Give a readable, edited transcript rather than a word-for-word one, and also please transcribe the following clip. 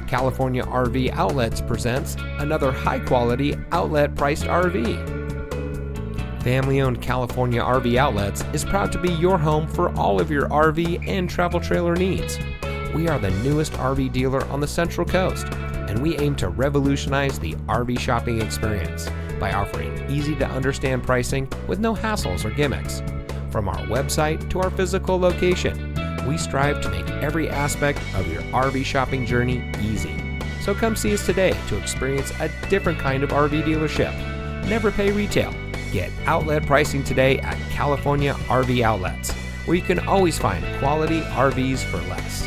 California RV Outlets presents another high-quality, outlet-priced RV. Family-owned California RV Outlets is proud to be your home for all of your RV and travel trailer needs. We are the newest RV dealer on the Central Coast, and we aim to revolutionize the RV shopping experience by offering easy-to-understand pricing with no hassles or gimmicks. From our website to our physical location, we strive to make every aspect of your RV shopping journey easy. So come see us today to experience a different kind of RV dealership. Never pay retail. Get outlet pricing today at California RV Outlets, where you can always find quality RVs for less.